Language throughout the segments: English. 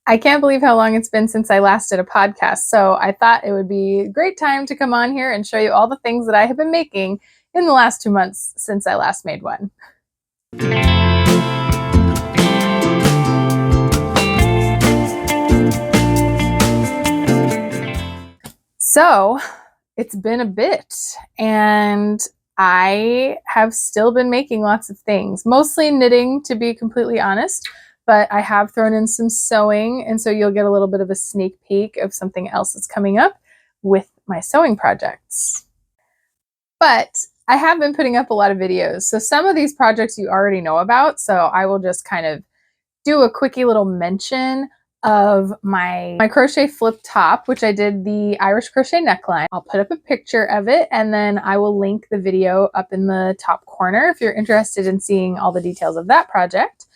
I can't believe how long it's been since I last did a podcast, so I thought it would be a great time to come on here and show you all the things that I have been making in the last 2 months since I last made one. So it's been a bit, and I have still been making lots of things, mostly knitting, to be completely honest, but I have thrown in some sewing, and so you'll get a little bit of a sneak peek of something else that's coming up with my sewing projects. But I have been putting up a lot of videos, so some of these projects you already know about, so I will just kind of do a quickie little mention of my crochet flip top, which I did the Irish crochet neckline. I'll put up a picture of it, and then I will link the video up in the top corner if you're interested in seeing all the details of that project.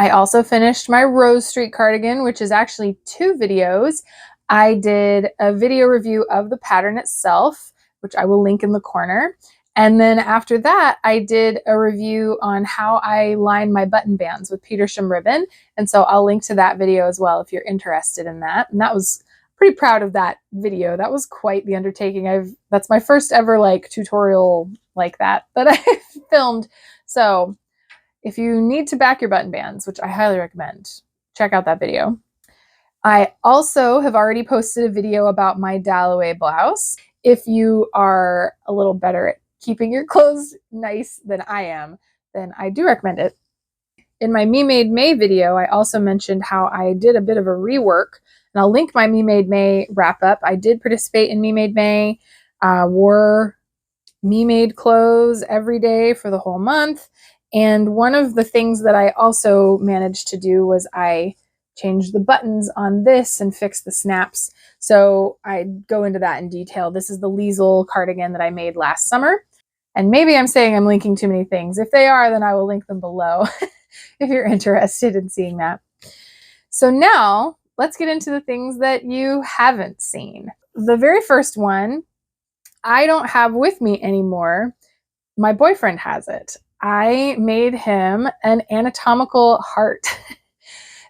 I also finished my Rose Street cardigan, which is actually 2 videos. I did a video review of the pattern itself, which I will link in the corner. And then after that, I did a review on how I line my button bands with Petersham ribbon. And so I'll link to that video as well if you're interested in that. And that was pretty proud of that video. That was quite the undertaking. That's my first ever tutorial like that I filmed. So if you need to back your button bands, which I highly recommend, check out that video. I also have already posted a video about my Dalloway blouse. If you are a little better at keeping your clothes nice than I am, then I do recommend it. In my Me Made May video, I also mentioned how I did a bit of a rework, and I'll link my Me Made May wrap up. I did participate in Me Made May, wore Me Made clothes every day for the whole month. And one of the things that I also managed to do was I changed the buttons on this and fixed the snaps. So I go into that in detail. This is the Liesel cardigan that I made last summer. And maybe I'm saying I'm linking too many things. If they are, then I will link them below if you're interested in seeing that. So now let's get into the things that you haven't seen. The very first one I don't have with me anymore. My boyfriend has it. I made him an anatomical heart.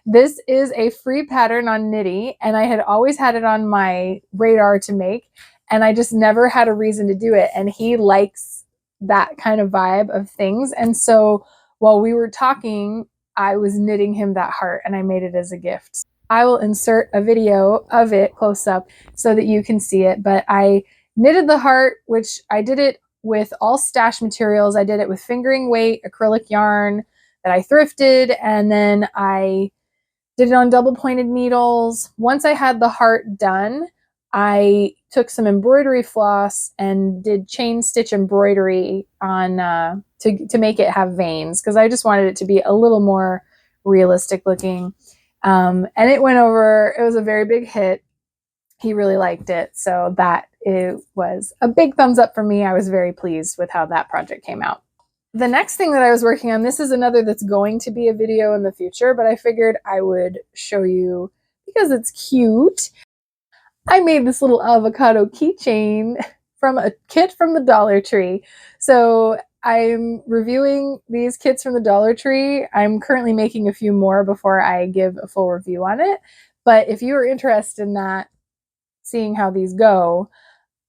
This is a free pattern on Knitty, and I had always had it on my radar to make, and I just never had a reason to do it. And he likes that kind of vibe of things. And so while we were talking, I was knitting him that heart, and I made it as a gift. I will insert a video of it close up so that you can see it. But I knitted the heart, which I did it with all stash materials. I did it with fingering weight acrylic yarn that I thrifted, and then I did it on double pointed needles. Once I had the heart done, I took some embroidery floss and did chain stitch embroidery on to make it have veins, because I just wanted it to be a little more realistic looking. And it went over. It was a very big hit. He really liked it, so it was a big thumbs up for me. I was very pleased with how that project came out. The next thing that I was working on, this is another that's going to be a video in the future, but I figured I would show you because it's cute. I made this little avocado keychain from a kit from the Dollar Tree. So I'm reviewing these kits from the Dollar Tree. I'm currently making a few more before I give a full review on it. But if you are interested in that, seeing how these go,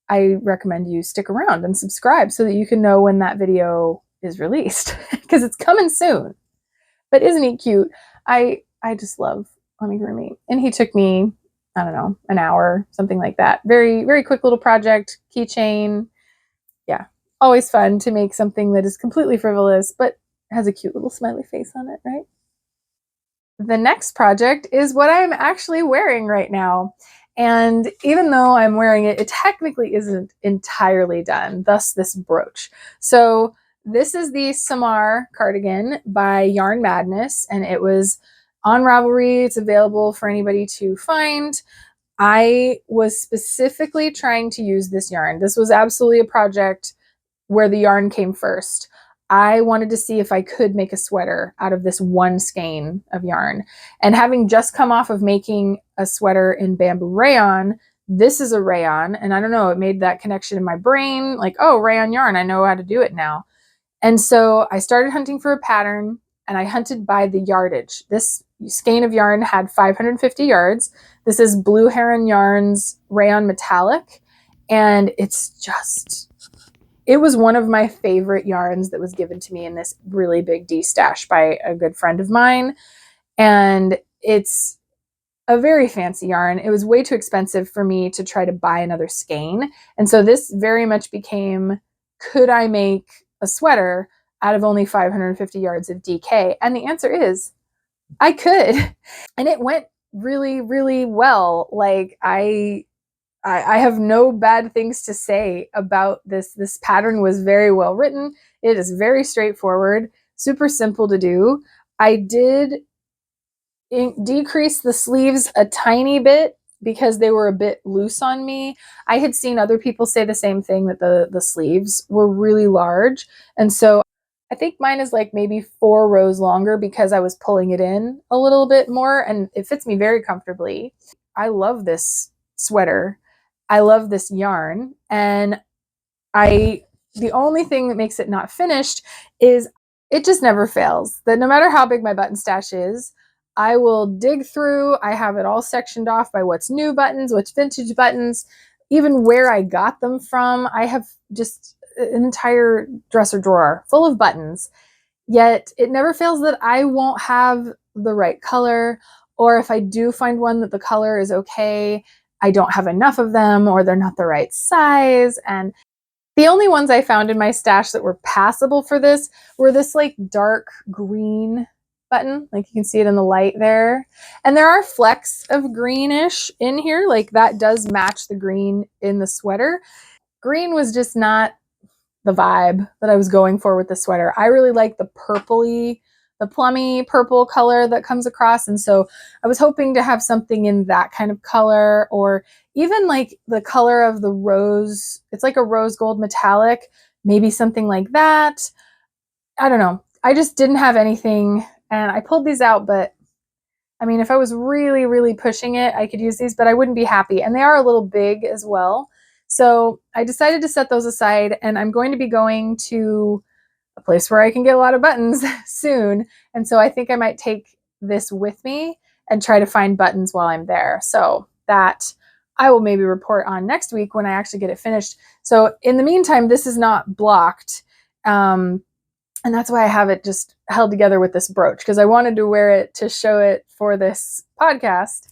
I recommend you stick around and subscribe so that you can know when that video is released, because it's coming soon. But isn't he cute? I just love amigurumi, and he took me, I don't know, an hour, something like that. Very, very quick little project, keychain. Yeah, always fun to make something that is completely frivolous but has a cute little smiley face on it, right? The next project is what I'm actually wearing right now. And even though I'm wearing it, it technically isn't entirely done, thus this brooch. So this is the Samar cardigan by Yarn Madness, and it was on Ravelry. It's available for anybody to find. I was specifically trying to use this yarn. This was absolutely a project where the yarn came first. I wanted to see if I could make a sweater out of this one skein of yarn. And having just come off of making a sweater in bamboo rayon, this is a rayon, and I don't know, it made that connection in my brain, like, oh, rayon yarn, I know how to do it now. And so I started hunting for a pattern, and I hunted by the yardage. This skein of yarn had 550 yards. This is Blue Heron Yarns Rayon Metallic, and it was one of my favorite yarns that was given to me in this really big D-stash by a good friend of mine. And it's a very fancy yarn. It was way too expensive for me to try to buy another skein. And so this very much became, could I make a sweater out of only 550 yards of DK? And the answer is, I could. And it went really, really well. Like I have no bad things to say about this. This pattern was very well written. It is very straightforward, super simple to do. I did decrease the sleeves a tiny bit because they were a bit loose on me. I had seen other people say the same thing, that the sleeves were really large. And so I think mine is like maybe 4 rows longer because I was pulling it in a little bit more, and it fits me very comfortably. I love this sweater. I love this yarn. And the only thing that makes it not finished is it just never fails. That no matter how big my button stash is, I will dig through. I have it all sectioned off by what's new buttons, what's vintage buttons, even where I got them from. I have just an entire dresser drawer full of buttons. Yet it never fails that I won't have the right color, or if I do find one that the color is okay, I don't have enough of them, or they're not the right size. And the only ones I found in my stash that were passable for this were this like dark green button. Like you can see it in the light there. And there are flecks of greenish in here. Like that does match the green in the sweater. Green was just not the vibe that I was going for with the sweater. I really like the purpley, the plummy purple color that comes across. And so I was hoping to have something in that kind of color, or even like the color of the rose. It's like a rose gold metallic, maybe something like that. I don't know. I just didn't have anything, and I pulled these out, but I mean, if I was really, really pushing it, I could use these, but I wouldn't be happy. And they are a little big as well. So I decided to set those aside, and I'm going to be going to a place where I can get a lot of buttons soon. And so I think I might take this with me and try to find buttons while I'm there. So that I will maybe report on next week when I actually get it finished. So in the meantime, this is not blocked. And that's why I have it just held together with this brooch, because I wanted to wear it to show it for this podcast.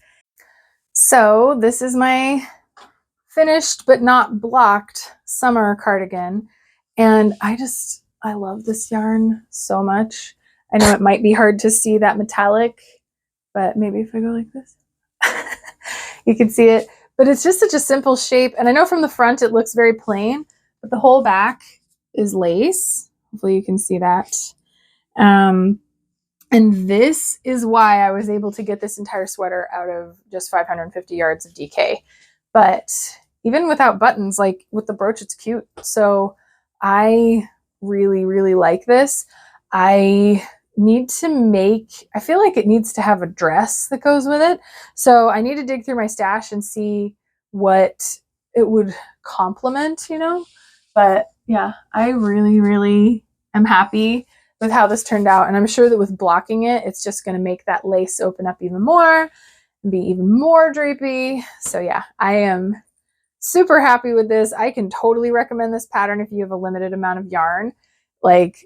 So this is my finished but not blocked summer cardigan. And I love this yarn so much. I know it might be hard to see that metallic, but maybe if I go like this, you can see it. But it's just such a simple shape. And I know from the front it looks very plain, but the whole back is lace. Hopefully you can see that. And this is why I was able to get this entire sweater out of just 550 yards of DK. But even without buttons, like with the brooch, it's cute. So I really, really like this. I feel like it needs to have a dress that goes with it. So I need to dig through my stash and see what it would complement, But yeah, I really, really am happy with how this turned out. And I'm sure that with blocking it, it's just going to make that lace open up even more and be even more drapey. So yeah, I am super happy with this. I can totally recommend this pattern if you have a limited amount of yarn. Like,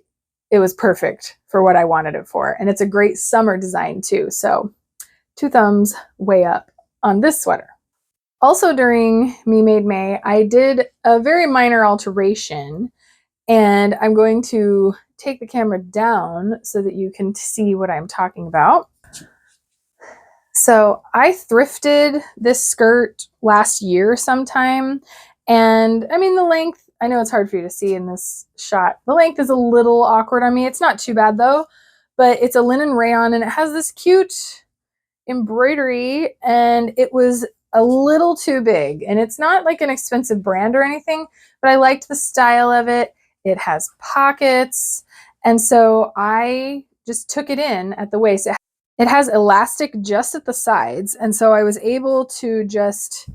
it was perfect for what I wanted it for. And it's a great summer design too. So 2 thumbs way up on this sweater. Also during Me Made May, I did a very minor alteration, and I'm going to take the camera down so that you can see what I'm talking about. So I thrifted this skirt last year sometime, and I mean the length, I know it's hard for you to see in this shot. The length is a little awkward on me. It's not too bad though, but it's a linen rayon and it has this cute embroidery, and it was a little too big. And it's not like an expensive brand or anything, but I liked the style of it. It has pockets. And so I just took it in at the waist. It has elastic just at the sides. And so I was able to just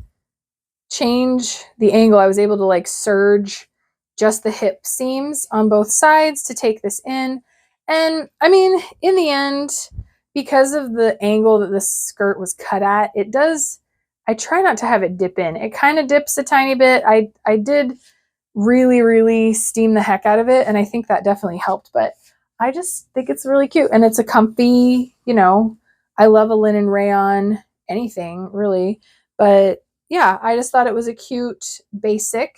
change the angle. I was able to like serge just the hip seams on both sides to take this in. And I mean, in the end, because of the angle that this skirt was cut at, it does, I try not to have it dip in. It kind of dips a tiny bit. I did really, really steam the heck out of it, and I think that definitely helped, but I just think it's really cute, and it's a comfy, I love a linen rayon, anything really, but yeah, I just thought it was a cute basic,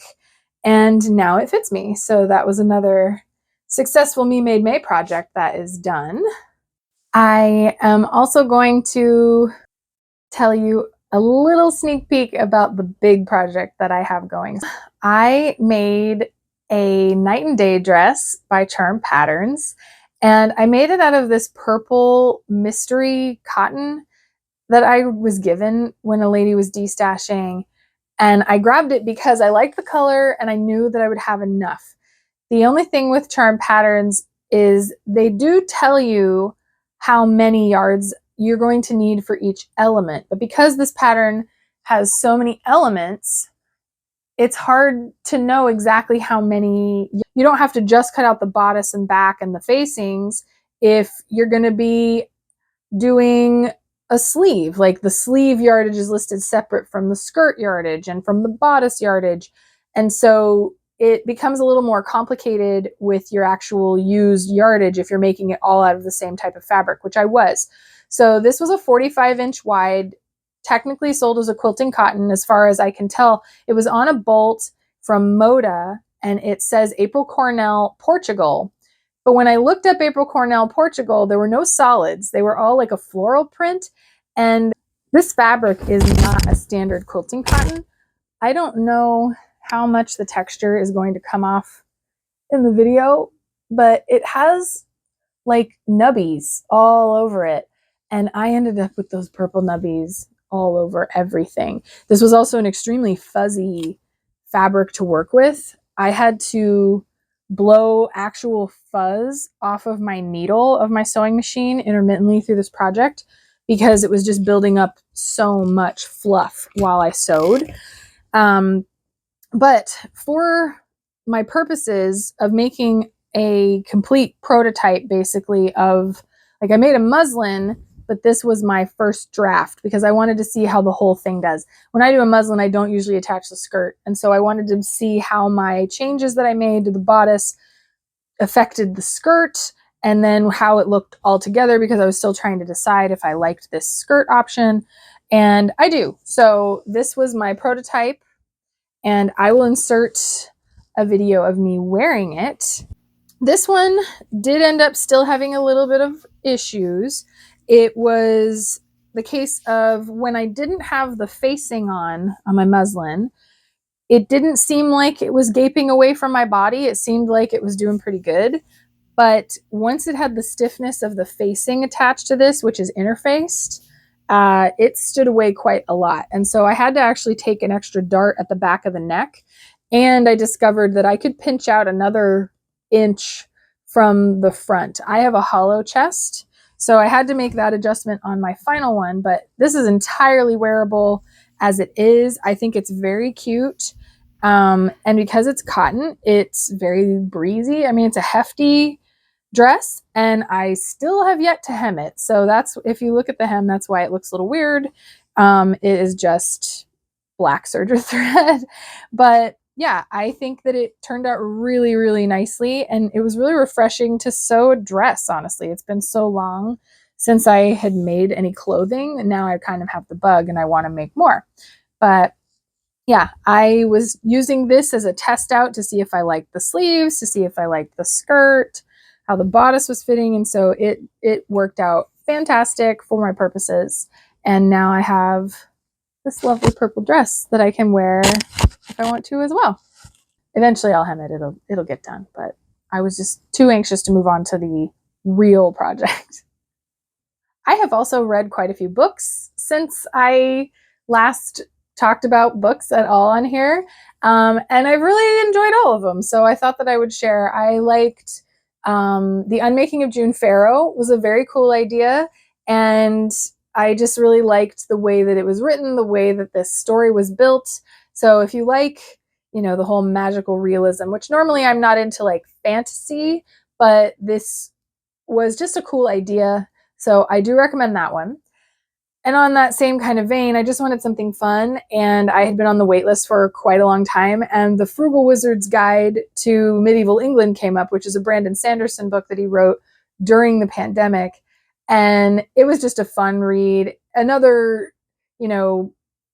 and now it fits me. So that was another successful Me Made May project that is done. I am also going to tell you a little sneak peek about the big project that I have going. I made a night and day dress by Charm Patterns, and I made it out of this purple mystery cotton that I was given when a lady was destashing, and I grabbed it because I liked the color and I knew that I would have enough. The only thing with Charm Patterns is they do tell you how many yards you're going to need for each element. But because this pattern has so many elements, it's hard to know exactly how many. You don't have to just cut out the bodice and back and the facings if you're going to be doing a sleeve. Like the sleeve yardage is listed separate from the skirt yardage and from the bodice yardage. And so it becomes a little more complicated with your actual used yardage if you're making it all out of the same type of fabric, which I was. So this was a 45-inch wide, technically sold as a quilting cotton as far as I can tell. It was on a bolt from Moda, and it says April Cornell, Portugal. But when I looked up April Cornell, Portugal, there were no solids. They were all like a floral print. And this fabric is not a standard quilting cotton. I don't know how much the texture is going to come off in the video, but it has like nubbies all over it. And I ended up with those purple nubbies all over everything. This was also an extremely fuzzy fabric to work with. I had to blow actual fuzz off of my needle of my sewing machine intermittently through this project because it was just building up so much fluff while I sewed. But for my purposes of making a complete prototype, basically, of like I made a muslin, but this was my first draft because I wanted to see how the whole thing does. When I do a muslin, I don't usually attach the skirt. And so I wanted to see how my changes that I made to the bodice affected the skirt and then how it looked all together because I was still trying to decide if I liked this skirt option. And I do. So this was my prototype, and I will insert a video of me wearing it. This one did end up still having a little bit of issues. It was the case of when I didn't have the facing on my muslin, it didn't seem like it was gaping away from my body. It seemed like it was doing pretty good. But once it had the stiffness of the facing attached to this, which is interfaced, it stood away quite a lot. And so I had to actually take an extra dart at the back of the neck. And I discovered that I could pinch out another inch from the front. I have a hollow chest, so I had to make that adjustment on my final one, but this is entirely wearable as it is. I think it's very cute. And because it's cotton, it's very breezy. I mean, it's a hefty dress, and I still have yet to hem it. So that's, if you look at the hem, that's why it looks a little weird. It is just black serger thread. But yeah, I think that it turned out really, really nicely, and it was really refreshing to sew a dress, honestly. It's been so long since I had made any clothing, and now I kind of have the bug and I want to make more. But yeah, I was using this as a test out to see if I liked the sleeves, to see if I liked the skirt, how the bodice was fitting, and so it worked out fantastic for my purposes. And now I have this lovely purple dress that I can wear if I want to as well. Eventually I'll hem it. It'll get done, but I was just too anxious to move on to the real project. I have also read quite a few books since I last talked about books at all on here, and I've really enjoyed all of them, so I thought that I would share. I liked The Unmaking of June Farrow was a very cool idea, and I just really liked the way that it was written, the way that this story was built. So if you like, the whole magical realism, which normally I'm not into like fantasy, but this was just a cool idea. So I do recommend that one. And on that same kind of vein, I just wanted something fun, and I had been on the wait list for quite a long time, and The Frugal Wizard's Guide to Medieval England came up, which is a Brandon Sanderson book that he wrote during the pandemic. And it was just a fun read. Another,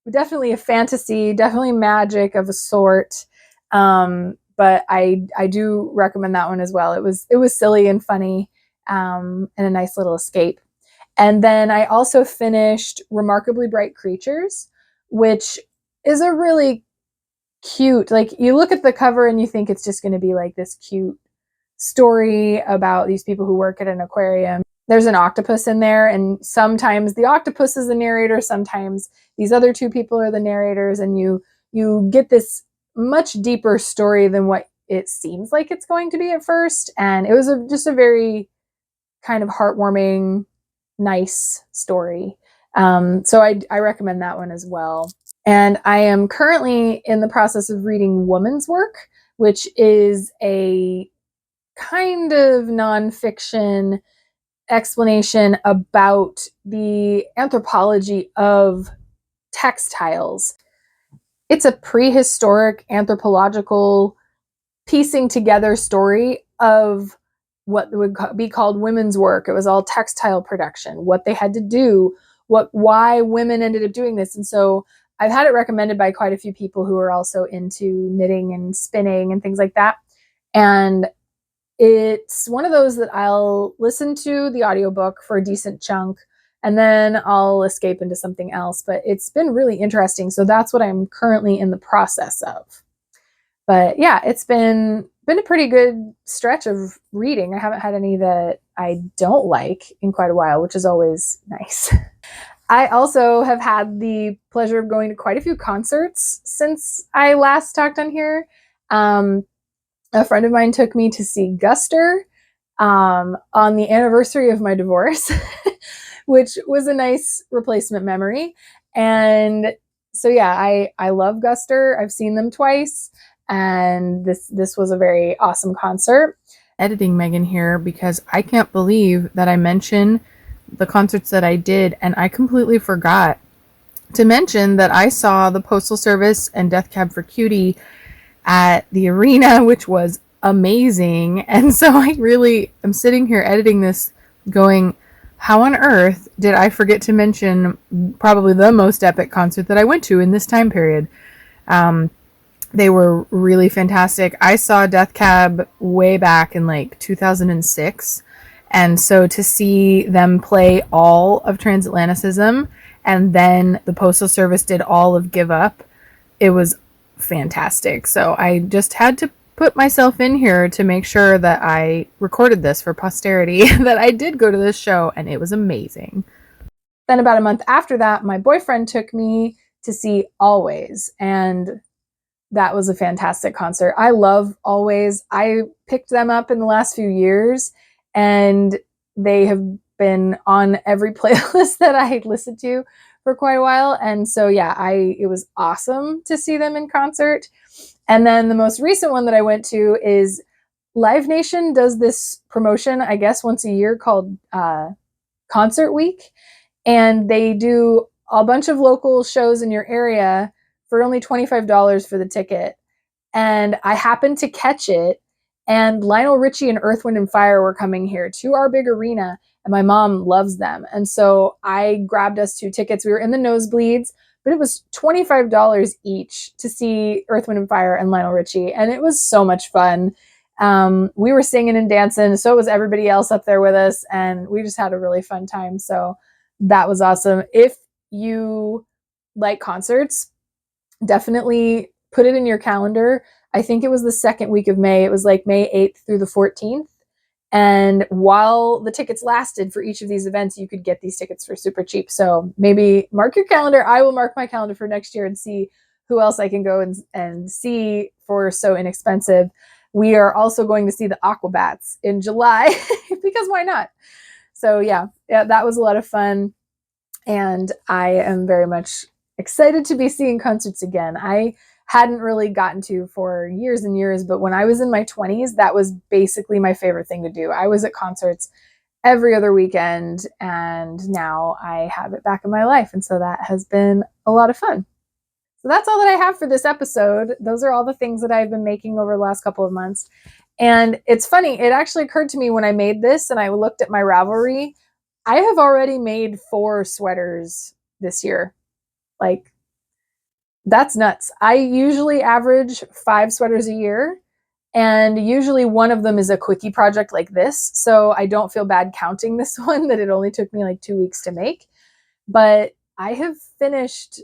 definitely a fantasy, definitely magic of a sort. But I do recommend that one as well. It was silly and funny, and a nice little escape. And then I also finished Remarkably Bright Creatures, which is a really cute, like, you look at the cover and you think it's just going to be like this cute story about these people who work at an aquarium. There's an octopus in there, and sometimes the octopus is the narrator, sometimes these other two people are the narrators, and you get this much deeper story than what it seems like it's going to be at first. And it was just a very kind of heartwarming, nice story. So I recommend that one as well. And I am currently in the process of reading Woman's Work, which is a kind of nonfiction explanation about the anthropology of textiles. It's a prehistoric anthropological piecing together story of what would be called women's work. It was all textile production, what they had to do, why women ended up doing this. And so I've had it recommended by quite a few people who are also into knitting and spinning and things like that. And it's one of those that I'll listen to the audiobook for a decent chunk, and then I'll escape into something else. But it's been really interesting. So that's what I'm currently in the process of. But yeah, it's been a pretty good stretch of reading. I haven't had any that I don't like in quite a while, which is always nice. I also have had the pleasure of going to quite a few concerts since I last talked on here. A friend of mine took me to see Guster on the anniversary of my divorce, which was a nice replacement memory. And so yeah, I love Guster. I've seen them twice, and this was a very awesome concert. Editing Megan here because I can't believe that I mentioned the concerts that I did, and I completely forgot to mention that I saw the Postal Service and Death Cab for Cutie at the arena, which was amazing. And so I really am sitting here editing this going, how on earth did I forget to mention probably the most epic concert that I went to in this time period? They were really fantastic. I saw Death Cab way back in like 2006. And so to see them play all of Transatlanticism, and then the Postal Service did all of Give Up, it was fantastic. So I just had to put myself in here to make sure that I recorded this for posterity, that I did go to this show, and it was amazing. Then about a month after that, my boyfriend took me to see Always, and that was a fantastic concert. I love Always. I picked them up in the last few years, and they have been on every playlist that I listened to for quite a while. And so yeah, it was awesome to see them in concert. And then the most recent one that I went to is Live Nation does this promotion, I guess, once a year called Concert Week. And they do a bunch of local shows in your area for only $25 for the ticket. And I happened to catch it, and Lionel Richie and Earth, Wind & Fire were coming here to our big arena, and my mom loves them. And so I grabbed us 2 tickets. We were in the nosebleeds, but it was $25 each to see Earth, Wind & Fire and Lionel Richie, and it was so much fun. We were singing and dancing, so was everybody else up there with us, and we just had a really fun time. So that was awesome. If you like concerts, definitely put it in your calendar. I think it was the second week of May. It was like May 8th through the 14th. And while the tickets lasted for each of these events, you could get these tickets for super cheap. So maybe mark your calendar. I will mark my calendar for next year and see who else I can go and see for so inexpensive. We are also going to see the Aquabats in July because why not? So yeah, that was a lot of fun. And I am very much excited to be seeing concerts again. I hadn't really gotten to for years and years, but when I was in my 20s, that was basically my favorite thing to do. I was at concerts every other weekend, and now I have it back in my life. And so that has been a lot of fun. So that's all that I have for this episode. Those are all the things that I've been making over the last couple of months. And it's funny, it actually occurred to me when I made this and I looked at my Ravelry, I have already made 4 sweaters this year. Like, that's nuts. I usually average 5 sweaters a year, and usually one of them is a quickie project like this. So I don't feel bad counting this one, that it only took me like 2 weeks to make. But I finished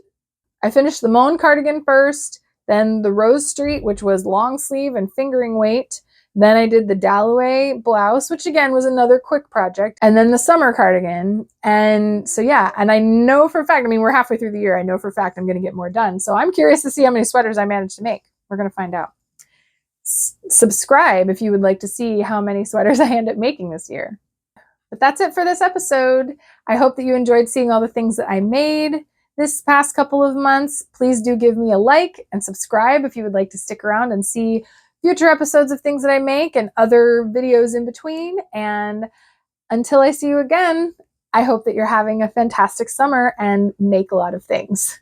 the Moan cardigan first, then the Rose Street, which was long sleeve and fingering weight. Then I did the Dalloway blouse, which again was another quick project, and then the summer cardigan. And so, yeah, and I know for a fact, I mean, we're halfway through the year. I know for a fact I'm going to get more done. So I'm curious to see how many sweaters I managed to make. We're going to find out. Subscribe if you would like to see how many sweaters I end up making this year. But that's it for this episode. I hope that you enjoyed seeing all the things that I made this past couple of months. Please do give me a like and subscribe if you would like to stick around and see future episodes of things that I make and other videos in between. And until I see you again, I hope that you're having a fantastic summer and make a lot of things.